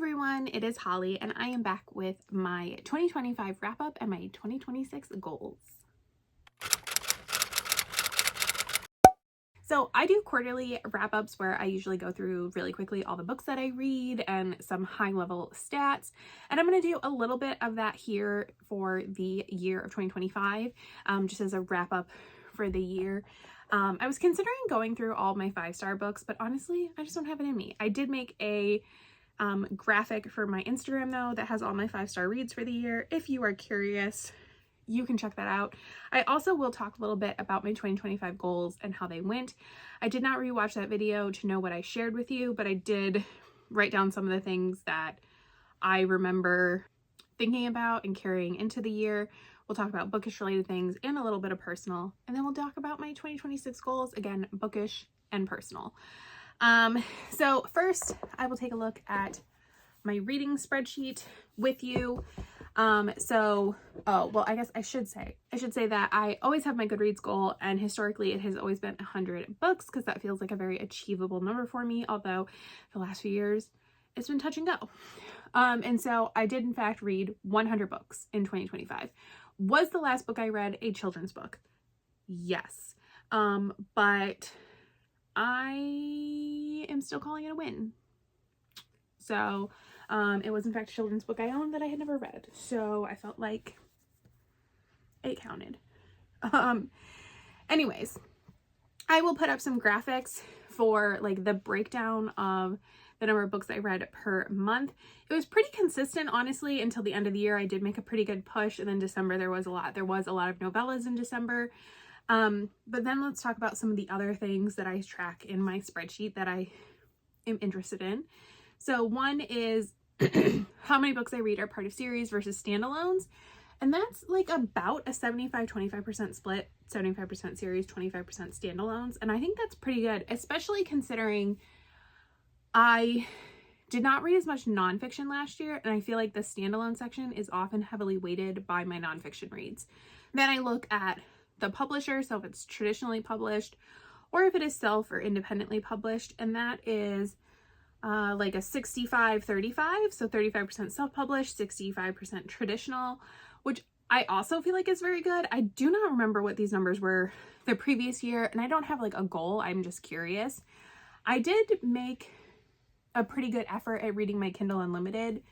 everyone, it is Holly and I am back with my 2025 wrap up and my 2026 goals. So I do quarterly wrap ups where I usually go through really quickly all the books that I read and some high level stats. And I'm going to do a little bit of that here for the year of 2025, just as a wrap up for the year. I was considering going through all my 5-star books, but honestly, I just don't have it in me. I did make a graphic for my Instagram though that has all my 5-star reads for the year. If you are curious, you can check that out. I also will talk a little bit about my 2025 goals and how they went. I did not rewatch that video to know what I shared with you, but I did write down some of the things that I remember thinking about and carrying into the year. We'll talk about bookish related things and a little bit of personal, and then we'll talk about my 2026 goals, again, bookish and personal. So first I will take a look at my reading spreadsheet with you. I guess I should say that I always have my Goodreads goal, and historically it has always been 100 books because that feels like a very achievable number for me, although the last few years it's been touch and go. And so I did in fact read 100 books in 2025. Was the last book I read a children's book? Yes. But I am still calling it a win. So it was in fact a children's book I owned that I had never read, so I felt like it counted. Anyways, I will put up some graphics for like the breakdown of the number of books I read per month. It was pretty consistent, honestly, until the end of the year. I did make a pretty good push, and then December there was a lot of novellas in December. But then let's talk about some of the other things that I track in my spreadsheet that I am interested in. So one is how many books I read are part of series versus standalones. And that's like about a 75-25% split, 75% series, 25% standalones. And I think that's pretty good, especially considering I did not read as much nonfiction last year. And I feel like the standalone section is often heavily weighted by my nonfiction reads. Then I look at the publisher, so if it's traditionally published or if it is self or independently published, and that is like a 65-35, so 35% self-published, 65% traditional, which I also feel like is very good. I do not remember what these numbers were the previous year, and I don't have like a goal, I'm just curious. I did make a pretty good effort at reading my Kindle Unlimited,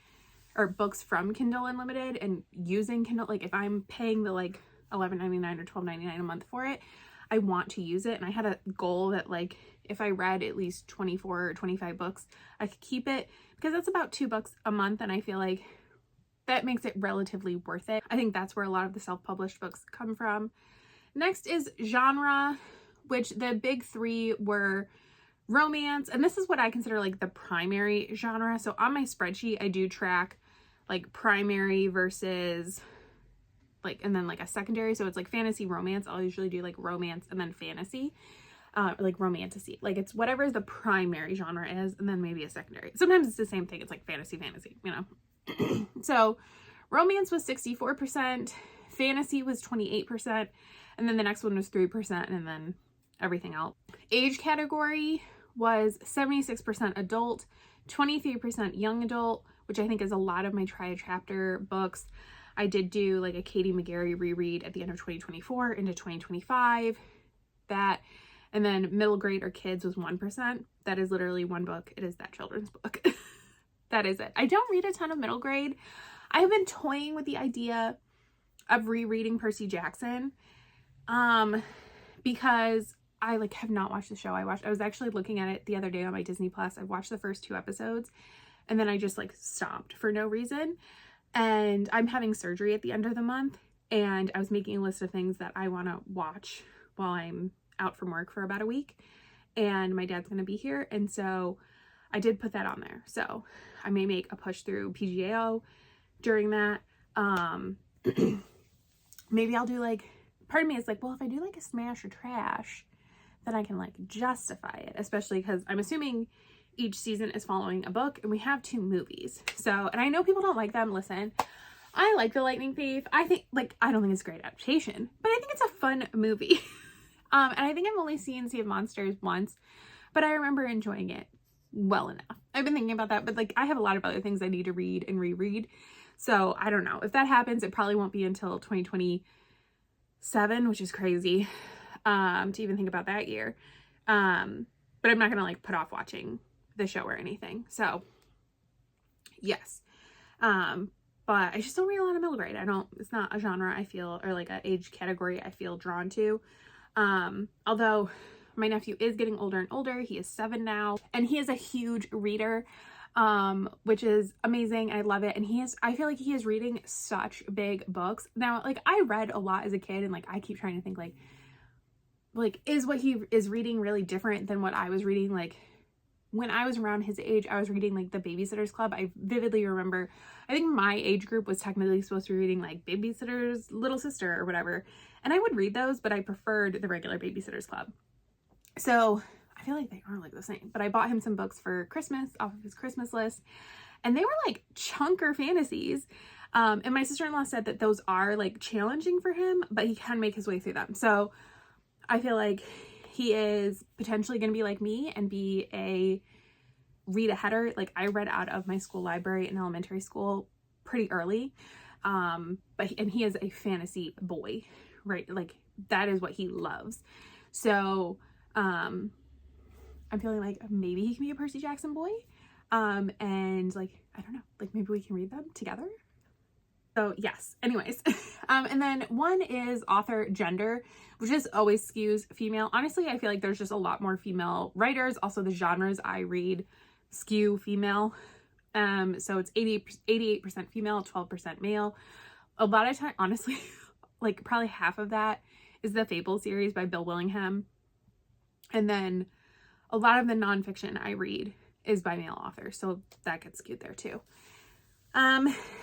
or books from Kindle Unlimited, and using Kindle. Like if I'm paying the like $11.99 or $12.99 a month for it, I want to use it. And I had a goal that like if I read at least 24 or 25 books, I could keep it, because that's about $2 a month, and I feel like that makes it relatively worth it. I think that's where a lot of the self-published books come from. Next is genre, which the big three were romance, and this is what I consider like the primary genre. So on my spreadsheet I do track like primary versus like, and then like a secondary. So it's like fantasy, romance. I'll usually do like romance and then fantasy, like romantasy. Like it's whatever the primary genre is, and then maybe a secondary. Sometimes it's the same thing. It's like fantasy, you know. So romance was 64%, fantasy was 28%, and then the next one was 3%, and then everything else. Age category was 76% adult, 23% young adult, which I think is a lot of my Try a Chapter books. I did do like a Katie McGarry reread at the end of 2024 into 2025. That, and then middle grade or kids was 1%. That is literally one book. It is that children's book. That is it. I don't read a ton of middle grade. I have been toying with the idea of rereading Percy Jackson, because I like have not watched the show. I was actually looking at it the other day on my Disney Plus. I watched the first 2 episodes and then I just like stopped for no reason. And I'm having surgery at the end of the month, and I was making a list of things that I want to watch while I'm out from work for about a week, and my dad's going to be here, and so I did put that on there. So I may make a push through PGAO during that. Maybe I'll do like, part of me is like, well, if I do like a smash or trash, then I can like justify it, especially because I'm assuming each season is following a book, and we have 2 movies. So, and I know people don't like them. Listen, I like The Lightning Thief. I think like, I don't think it's a great adaptation, but I think it's a fun movie. And I think I've only seen Sea of Monsters once, but I remember enjoying it. well enough. I've been thinking about that, but like I have a lot of other things I need to read and reread. So I don't know. If that happens, it probably won't be until 2027, which is crazy to even think about that year. But I'm not going to like put off watching the show or anything. So yes. But I just don't read a lot of middle grade. It's not a genre I feel, or like an age category I feel drawn to. Although my nephew is getting older and older. He is 7 now, and he is a huge reader, which is amazing. I love it. And I feel like he is reading such big books. Now, like I read a lot as a kid, and like I keep trying to think like is what he is reading really different than what I was reading? Like when I was around his age, I was reading like the Babysitter's Club. I vividly remember, I think my age group was technically supposed to be reading like Babysitter's Little Sister or whatever. And I would read those, but I preferred the regular Babysitter's Club. So I feel like they are like the same, but I bought him some books for Christmas off of his Christmas list, and they were like chunker fantasies. And my sister-in-law said that those are like challenging for him, but he can make his way through them. So I feel like he is potentially going to be like me and be a read-aheader. Like I read out of my school library in elementary school pretty early. But he is a fantasy boy, right? Like that is what he loves. So I'm feeling like maybe he can be a Percy Jackson boy. And like, I don't know, like maybe we can read them together. So yes, anyways. And then one is author gender, which just always skews female. Honestly, I feel like there's just a lot more female writers. Also the genres I read skew female. So it's 88% female, 12% male. A lot of time, honestly, like probably half of that is the Fable series by Bill Willingham. And then a lot of the nonfiction I read is by male authors. So that gets skewed there too.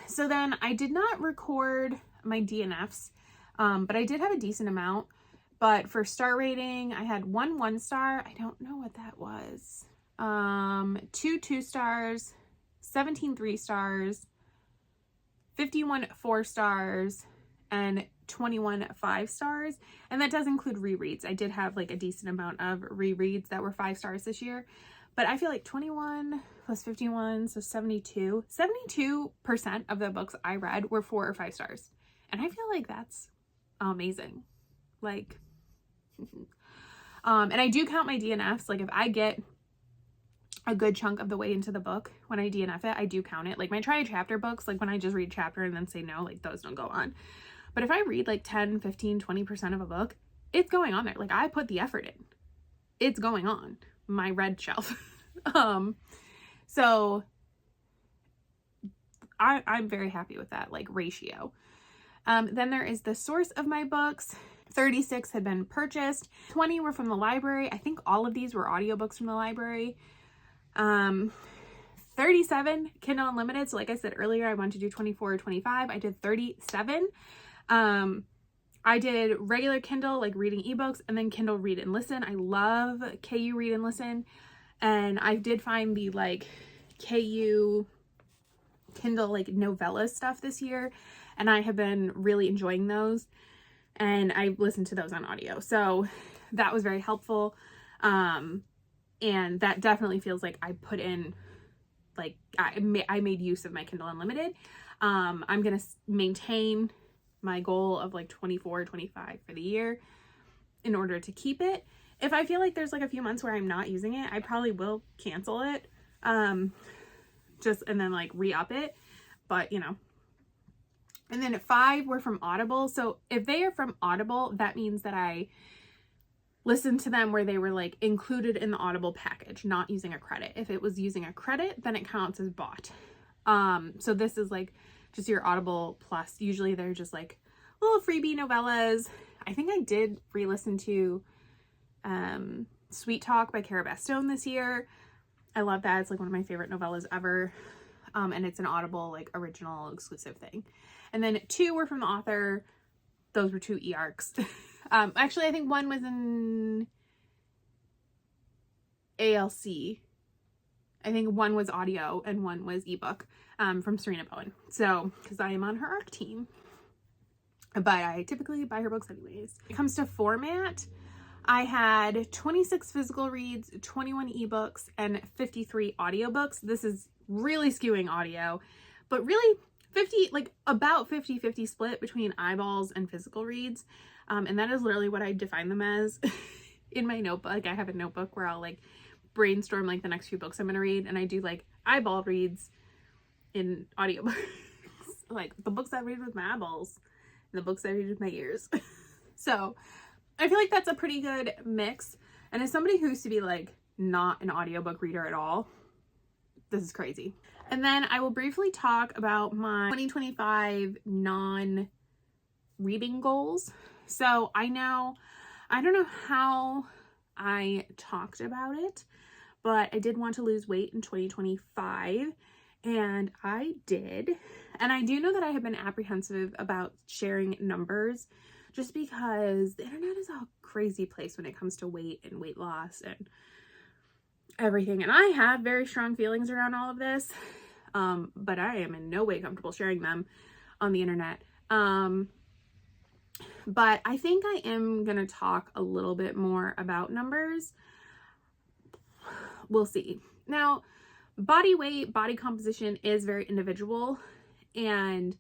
So then I did not record my DNFs, but I did have a decent amount. But for star rating, I had 1 1-star. I don't know what that was. 2 2-stars, 17 3-stars, 51 4-stars, and 21 5-stars. And that does include rereads. I did have like a decent amount of rereads that were 5 stars this year, but I feel like 21 plus 51, so 72% of the books I read were 4 or 5 stars. And I feel like that's amazing. Like, and I do count my DNFs. Like if I get a good chunk of the way into the book, when I DNF it, I do count it. Like my try a chapter books, like when I just read a chapter and then say no, like those don't go on. But if I read like 10, 15, 20% of a book, it's going on there. Like I put the effort in. It's going on my red shelf. So I'm very happy with that like ratio. Then there is the source of my books. 36 had been purchased. 20 were from the library. I think all of these were audiobooks from the library. 37 Kindle Unlimited. So like I said earlier, I wanted to do 24 or 25. I did 37. I did regular Kindle, like reading ebooks, and then Kindle Read and Listen. I love KU Read and Listen. And I did find the like KU Kindle like novella stuff this year, and I have been really enjoying those, and I listened to those on audio. So that was very helpful. And that definitely feels like I put in, like I made use of my Kindle Unlimited. I'm going to maintain my goal of like 24, 25 for the year in order to keep it. If I feel like there's like a few months where I'm not using it, I probably will cancel it. And then like re-up it, but you know. And then 5 were from Audible. So if they are from Audible, that means that I listened to them where they were like included in the Audible package, not using a credit. If it was using a credit, then it counts as bought. So this is like just your Audible Plus. Usually they're just like little freebie novellas. I think I did re-listen to Sweet Talk by Cara Bastone this year. I love that. It's like one of my favorite novellas ever. And it's an Audible like original exclusive thing. And then 2 were from the author. Those were 2 e-arcs. Actually, I think one was in ALC. I think one was audio and one was ebook from Serena Bowen. So, because I am on her ARC team. But I typically buy her books anyways. When it comes to format, I had 26 physical reads, 21 ebooks, and 53 audiobooks. This is really skewing audio, but really about 50-50 split between eyeballs and physical reads. And that is literally what I define them as in my notebook. I have a notebook where I'll like brainstorm like the next few books I'm going to read, and I do like eyeball reads in audiobooks. Like the books I read with my eyeballs and the books I read with my ears. So I feel like that's a pretty good mix. And as somebody who used to be like not an audiobook reader at all, this is crazy. And then I will briefly talk about my 2025 non-reading goals. So I don't know how I talked about it, but I did want to lose weight in 2025, and I did. And I do know that I have been apprehensive about sharing numbers just because the internet is a crazy place when it comes to weight and weight loss and everything. And I have very strong feelings around all of this, but I am in no way comfortable sharing them on the internet. But I think I am going to talk a little bit more about numbers. We'll see. Now, body weight, body composition is very individual. And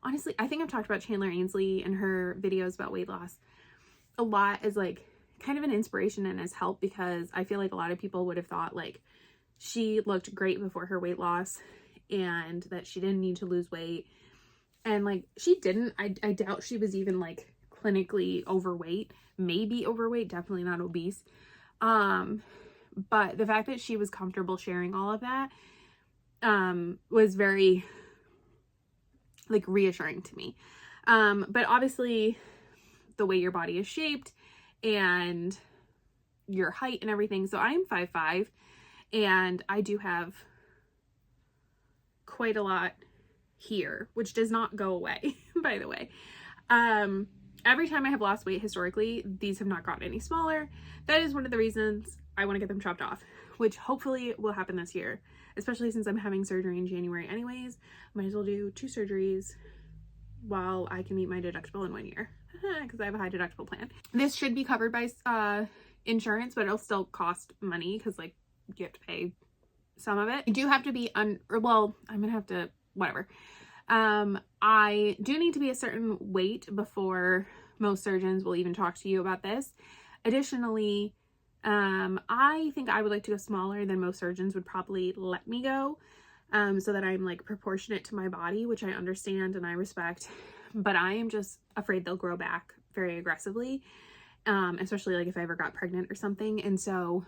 honestly, I think I've talked about Chandler Ainsley and her videos about weight loss a lot as like kind of an inspiration and as help, because I feel like a lot of people would have thought like she looked great before her weight loss and that she didn't need to lose weight. And like she didn't. I doubt she was even like clinically overweight, maybe overweight, definitely not obese. But the fact that she was comfortable sharing all of that was very like reassuring to me. But obviously the way your body is shaped and your height and everything. So I'm 5'5", and I do have quite a lot here, which does not go away, by the way. Every time I have lost weight historically, these have not gotten any smaller. That is one of the reasons I want to get them chopped off, which hopefully will happen this year, especially since I'm having surgery in January anyways. Might as well do 2 surgeries while I can meet my deductible in 1 year, because I have a high deductible plan. This should be covered by insurance, but it'll still cost money because like you have to pay some of it. You do have to be well, I'm gonna have to, whatever. I do need to be a certain weight before most surgeons will even talk to you about this. Additionally, I think I would like to go smaller than most surgeons would probably let me go, so that I'm like proportionate to my body, which I understand and I respect, but I am just afraid they'll grow back very aggressively, especially like if I ever got pregnant or something. And so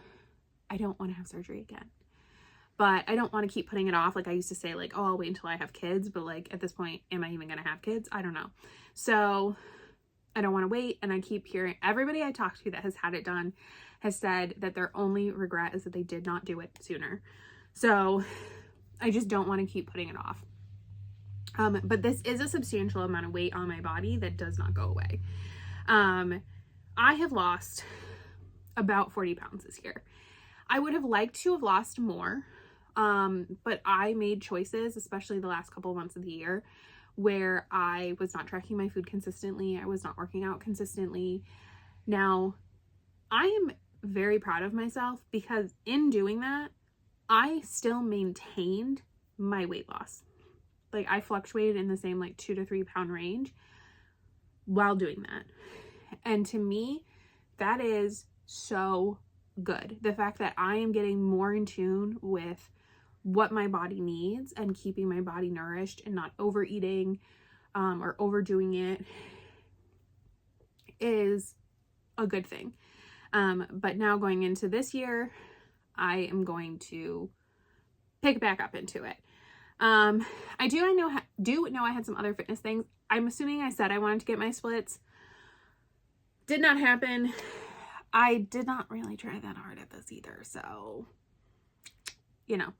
I don't want to have surgery again. But I don't want to keep putting it off. Like I used to say like, oh, I'll wait until I have kids. But like at this point, am I even going to have kids? I don't know. So I don't want to wait. And I keep hearing everybody I talk to that has had it done has said that their only regret is that they did not do it sooner. So I just don't want to keep putting it off. But this is a substantial amount of weight on my body that does not go away. I have lost about 40 pounds this year. I would have liked to have lost more. But I made choices, especially the last couple of months of the year, where I was not tracking my food consistently. I was not working out consistently. Now, I am very proud of myself because in doing that, I still maintained my weight loss. Like I fluctuated in the same like 2 to 3 pound range while doing that. And to me, that is so good. The fact that I am getting more in tune with what my body needs and keeping my body nourished and not overeating or overdoing it is a good thing. But now going into this year, I am going to pick back up into it. I do know I had some other fitness things. I'm assuming I said I wanted to get my splits. Did not happen. I did not really try that hard at this either, so you know.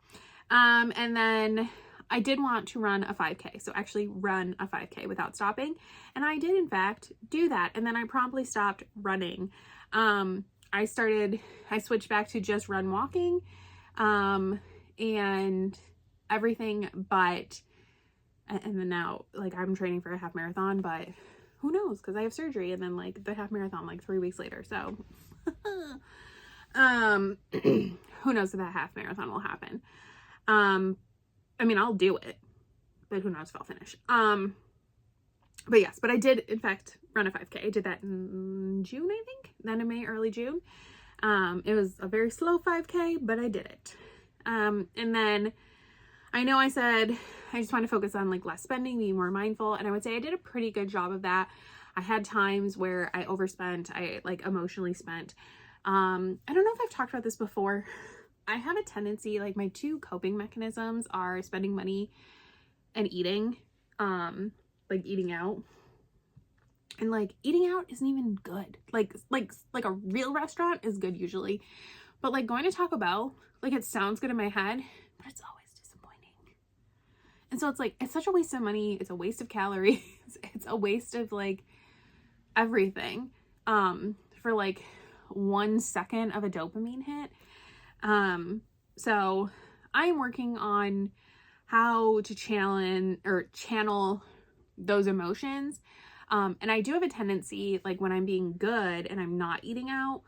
And then I did want to run a 5K, so actually run a 5K without stopping, and I did in fact do that, and then I promptly stopped running. I switched back to just run walking, and everything, but, and then now, like, I'm training for a half marathon, but who knows, because I have surgery, and then, like, the half marathon, like, 3 weeks later, so Who knows if that half marathon will happen. I mean, I'll do it, but who knows if I'll finish. But yes, but I did, in fact, run a 5K. I did that in June, I think. Then in May, early June. It was a very slow 5K, but I did it. And then I know I said I just want to focus on like less spending, be more mindful. And I would say I did a pretty good job of that. I had times where I overspent, I like emotionally spent. I don't know if I've talked about this before. I have a tendency, like my two coping mechanisms are spending money and eating, like eating out. And like eating out isn't even good. Like a real restaurant is good usually. But like going to Taco Bell, like it sounds good in my head, but it's always disappointing. And so it's like, it's such a waste of money. It's a waste of calories. It's a waste of like everything, for like 1 second of a dopamine hit. So I am working on how to channel those emotions. And I do have a tendency, like when I'm being good and I'm not eating out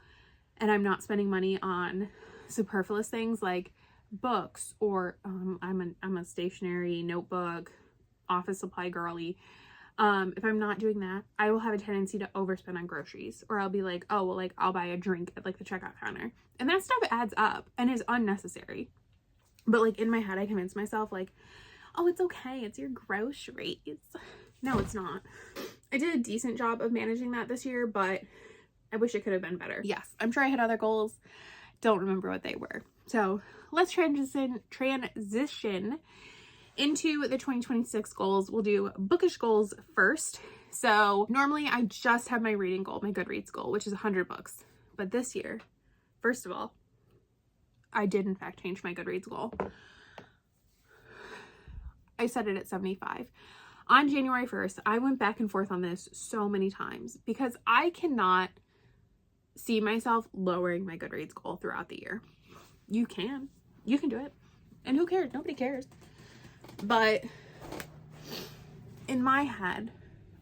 and I'm not spending money on superfluous things like books or, I'm a stationery notebook, office supply girly. If I'm not doing that, I will have a tendency to overspend on groceries, or I'll be like, oh, well, like I'll buy a drink at like the checkout counter, and that stuff adds up and is unnecessary. But like in my head, I convince myself like, oh, it's okay. It's your groceries. No, it's not. I did a decent job of managing that this year, but I wish it could have been better. Yes, I'm sure I had other goals. Don't remember what they were. So let's transition into the 2026 goals. We'll do bookish goals first. So normally I just have my reading goal, my Goodreads goal, which is 100 books. But this year, first of all, I did in fact change my Goodreads goal. I set it at 75. On January 1st, I went back and forth on this so many times because I cannot see myself lowering my Goodreads goal throughout the year. You can do it. And who cares? Nobody cares. But in my head,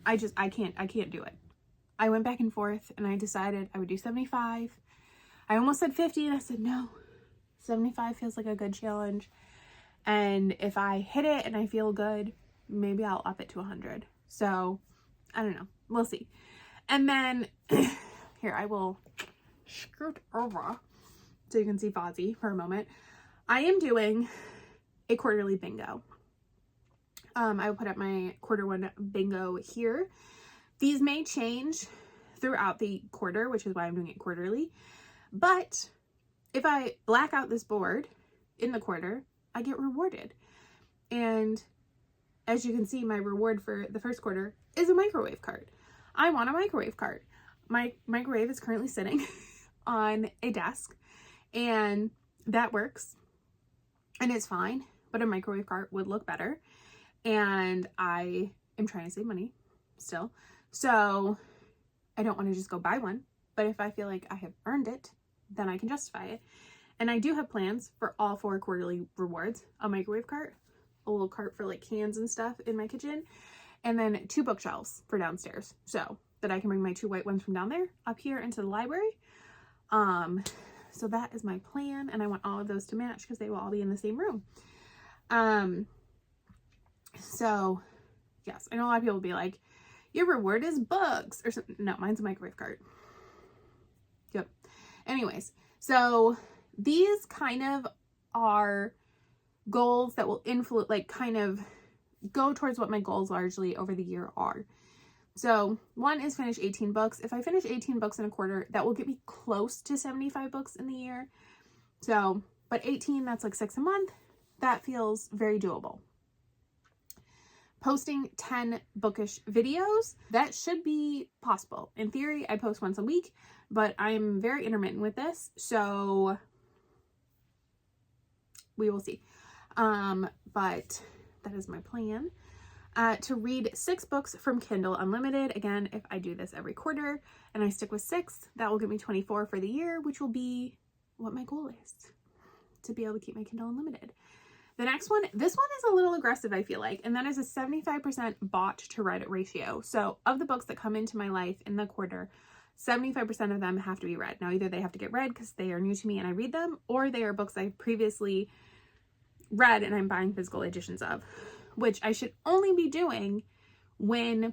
I can't do it. I went back and forth and I decided I would do 75. I almost said 50 and I said, no, 75 feels like a good challenge. And if I hit it and I feel good, maybe I'll up it to 100. So I don't know. We'll see. And then here, I will scoot over so you can see Fozzie for a moment. I am doing a quarterly bingo. I will put up my quarter one bingo here. These may change throughout the quarter, which is why I'm doing it quarterly. But if I black out this board in the quarter, I get rewarded. And as you can see, my reward for the first quarter is a microwave cart. I want a microwave cart. My microwave is currently sitting on a desk, and that works and it's fine, but a microwave cart would look better. And I am trying to save money still. So I don't want to just go buy one, but if I feel like I have earned it, then I can justify it. And I do have plans for all 4 quarterly rewards: a microwave cart, a little cart for like cans and stuff in my kitchen, and then 2 bookshelves for downstairs, so that I can bring my 2 white ones from down there up here into the library. So that is my plan, and I want all of those to match because they will all be in the same room. So yes, I know a lot of people will be like, your reward is books or something. No, mine's a microwave cart. Yep. Anyways, so these kind of are goals that will influence, like kind of go towards what my goals largely over the year are. So one is finish 18 books. If I finish 18 books in a quarter, that will get me close to 75 books in the year. So, but 18, that's like 6 a month. That feels very doable. Posting 10 bookish videos, that should be possible. In theory, I post once a week, but I'm very intermittent with this, so we will see. But that is my plan. To read 6 books from Kindle Unlimited. Again, if I do this every quarter and I stick with 6, that will give me 24 for the year, which will be what my goal is, to be able to keep my Kindle Unlimited. The next one, this one is a little aggressive, I feel like, and that is a 75% bought to read ratio. So of the books that come into my life in the quarter, 75% of them have to be read. Now, either they have to get read because they are new to me and I read them, or they are books I've previously read and I'm buying physical editions of, which I should only be doing when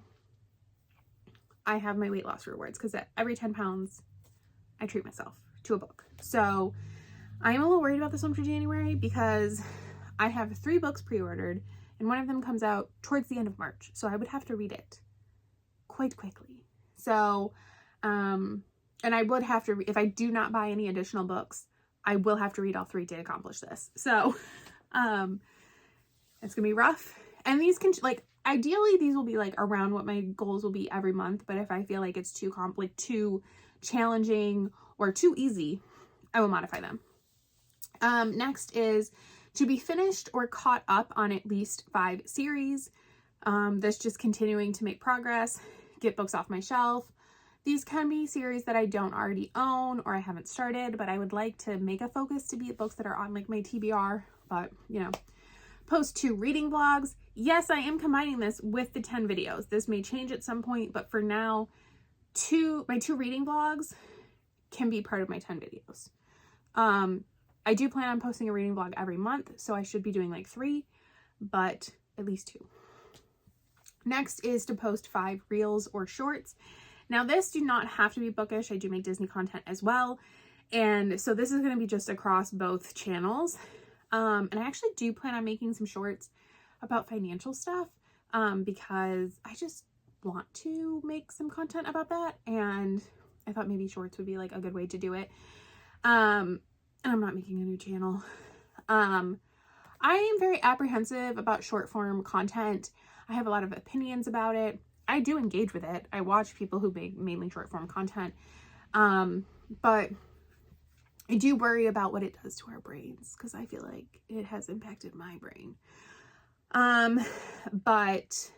I have my weight loss rewards, because at every 10 pounds, I treat myself to a book. So I'm a little worried about this one for January because I have 3 books pre-ordered and one of them comes out towards the end of March. So I would have to read it quite quickly. So, and I would have to, if I do not buy any additional books, I will have to read all 3 to accomplish this. So, it's gonna be rough. And these can, like, ideally these will be like around what my goals will be every month. But if I feel like it's too too challenging or too easy, I will modify them. Next is to be finished or caught up on at least 5 series. That's just continuing to make progress, get books off my shelf. These can be series that I don't already own or I haven't started, but I would like to make a focus to be books that are on like my TBR, but you know, post 2 reading vlogs. Yes, I am combining this with the 10 videos. This may change at some point, but for now, my 2 reading vlogs can be part of my 10 videos. I do plan on posting a reading vlog every month, so I should be doing like 3, but at least 2. Next is to post 5 reels or shorts. Now this do not have to be bookish. I do make Disney content as well. And so this is going to be just across both channels. And I actually do plan on making some shorts about financial stuff because I just want to make some content about that. And I thought maybe shorts would be like a good way to do it. And I'm not making a new channel. I am very apprehensive about short form content. I have a lot of opinions about it. I do engage with it. I watch people who make mainly short form content. But I do worry about what it does to our brains because I feel like it has impacted my brain. But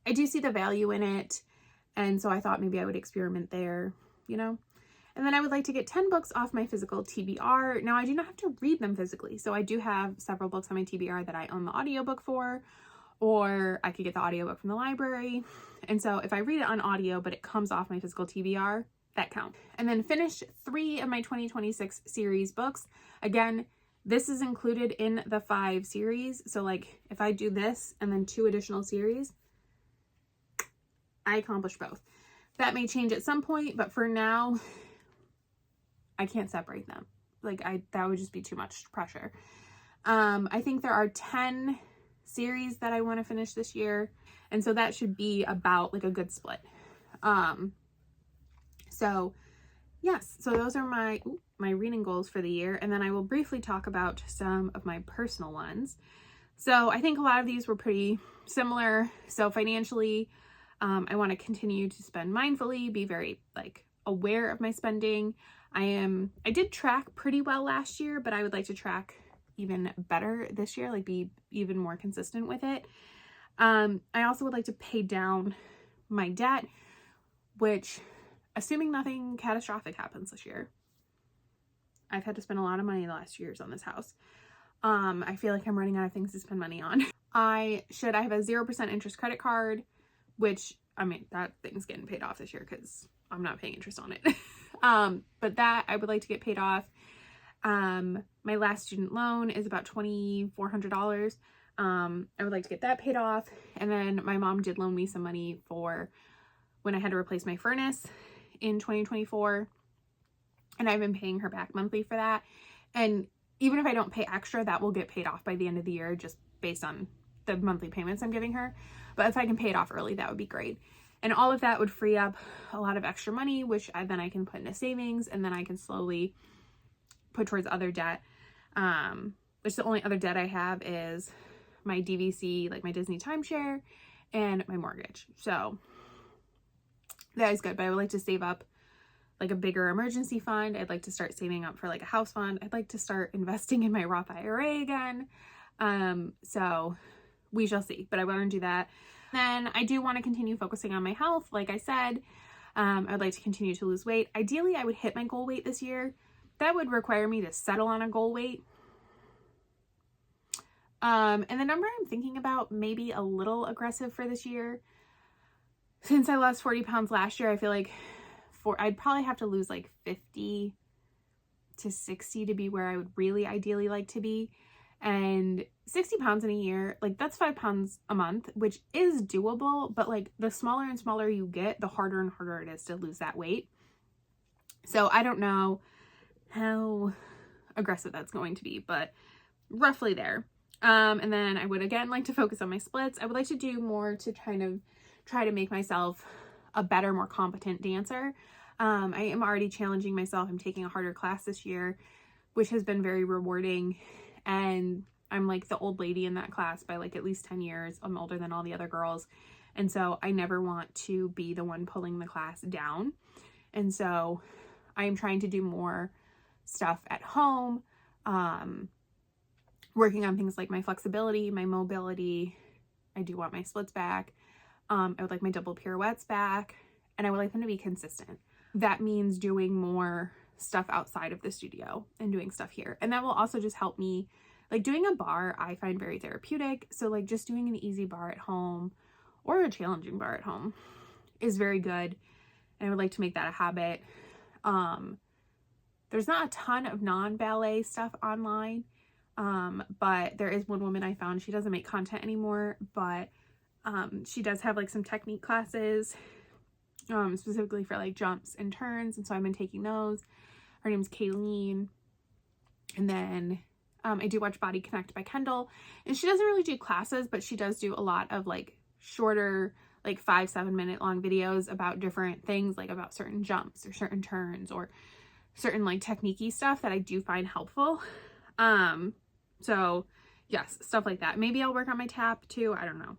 I do see the value in it. And so I thought maybe I would experiment there, you know? And then I would like to get 10 books off my physical TBR. Now I do not have to read them physically. So I do have several books on my TBR that I own the audiobook for, or I could get the audiobook from the library. And so if I read it on audio, but it comes off my physical TBR, that counts. And then finish 3 of my 2026 series books. Again, this is included in the 5 series. So like if I do this and then 2 additional series, I accomplish both. That may change at some point, but for now, I can't separate them. Like that would just be too much pressure. I think there are 10 series that I want to finish this year. And so that should be about like a good split. So yes, so those are my reading goals for the year. And then I will briefly talk about some of my personal ones. So I think a lot of these were pretty similar. So financially, I want to continue to spend mindfully, be very like aware of my spending. I did track pretty well last year, but I would like to track even better this year, like be even more consistent with it. I also would like to pay down my debt, which, assuming nothing catastrophic happens this year, I've had to spend a lot of money the last 2 years on this house. I feel like I'm running out of things to spend money on. I have a 0% interest credit card, which, I mean, that thing's getting paid off this year because I'm not paying interest on it. But that I would like to get paid off. My last student loan is about $2,400. I would like to get that paid off. And then my mom did loan me some money for when I had to replace my furnace in 2024. And I've been paying her back monthly for that. And even if I don't pay extra, that will get paid off by the end of the year, just based on the monthly payments I'm giving her. But if I can pay it off early, that would be great. And all of that would free up a lot of extra money, which then I can put into savings, and then I can slowly put towards other debt. Which the only other debt I have is my DVC, like my Disney timeshare, and my mortgage. So that is good, but I would like to save up like a bigger emergency fund. I'd like to start saving up for like a house fund. I'd like to start investing in my Roth IRA again. So we shall see, but I want to do that. Then I do want to continue focusing on my health. Like I said, I'd like to continue to lose weight. Ideally, I would hit my goal weight this year. That would require me to settle on a goal weight. And the number I'm thinking about may be a little aggressive for this year. Since I lost 40 pounds last year, I feel like I'd probably have to lose like 50 to 60 to be where I would really ideally like to be. And 60 pounds in a year, like that's 5 pounds a month, which is doable, but like the smaller and smaller you get, the harder and harder it is to lose that weight. So I don't know how aggressive that's going to be, but roughly there. And then I would again like to focus on my splits. I would like to do more to kind of try to make myself a better, more competent dancer. I am already challenging myself. I'm taking a harder class this year, which has been very rewarding. And I'm like the old lady in that class by like at least 10 years. I'm older than all the other girls. And so I never want to be the one pulling the class down. And so I am trying to do more stuff at home, working on things like my flexibility, my mobility. I do want my splits back. I would like my double pirouettes back, and I would like them to be consistent. That means doing more stuff outside of the studio and doing stuff here. And that will also just help me, like doing a bar, I find very therapeutic. So like just doing an easy bar at home or a challenging bar at home is very good. And I would like to make that a habit. There's not a ton of non-ballet stuff online. But there is one woman I found, she doesn't make content anymore, but she does have like some technique classes, specifically for like jumps and turns. And so I've been taking those. Her name's Kayleen. And then I do watch Body Connect by Kendall, and she doesn't really do classes, but she does do a lot of like shorter, like 5-7 minute long videos about different things, like about certain jumps or certain turns or certain like technique-y stuff that I do find helpful. So yes, stuff like that. Maybe I'll work on my tap too. I don't know.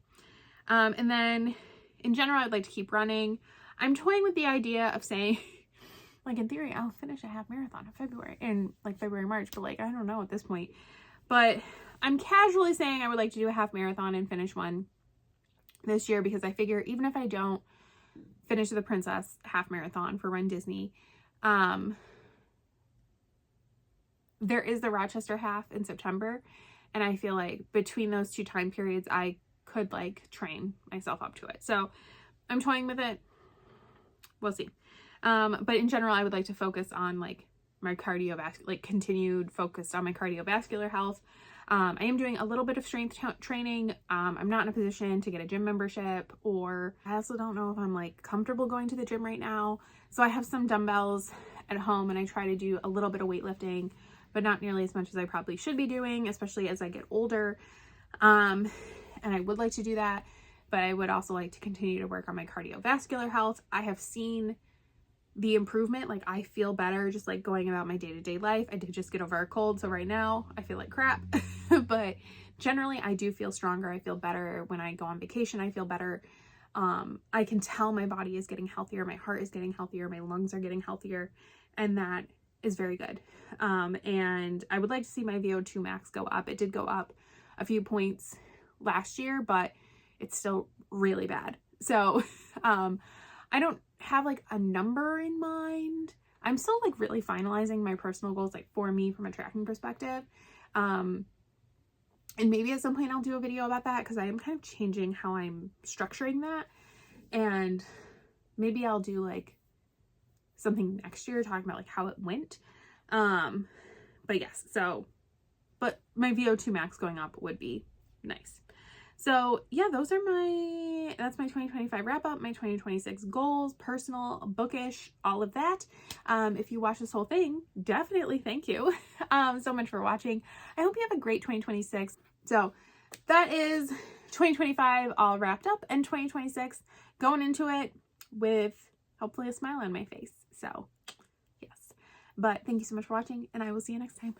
And then in general, I'd like to keep running. I'm toying with the idea of saying, like in theory, I'll finish a half marathon in February, March, but like, I don't know at this point, but I'm casually saying I would like to do a half marathon and finish one this year, because I figure even if I don't finish the Princess half marathon for Run Disney, there is the Rochester half in September. And I feel like between those two time periods, I could like train myself up to it. So I'm toying with it. We'll see. But in general, I would like to focus on like my cardiovascular, like continued focus on my cardiovascular health. I am doing a little bit of strength training. I'm not in a position to get a gym membership, or I also don't know if I'm like comfortable going to the gym right now. So I have some dumbbells at home, and I try to do a little bit of weightlifting, but not nearly as much as I probably should be doing, especially as I get older. And I would like to do that, but I would also like to continue to work on my cardiovascular health. I have seen the improvement. Like I feel better just like going about my day-to-day life. I did just get over a cold, so right now I feel like crap, but generally I do feel stronger. I feel better when I go on vacation. I feel better. I can tell my body is getting healthier. My heart is getting healthier. My lungs are getting healthier, and that is very good. And I would like to see my VO2 max go up. It did go up a few points last year, but it's still really bad. So, I don't have like a number in mind. I'm still like really finalizing my personal goals, like for me from a tracking perspective. And maybe at some point I'll do a video about that, because I am kind of changing how I'm structuring that. And maybe I'll do like something next year talking about like how it went. But yes, but my VO2 max going up would be nice. So yeah, that's my 2025 wrap up, my 2026 goals, personal, bookish, all of that. If you watch this whole thing, definitely thank you so much for watching. I hope you have a great 2026. So that is 2025 all wrapped up, and 2026 going into it with hopefully a smile on my face. So yes, but thank you so much for watching, and I will see you next time.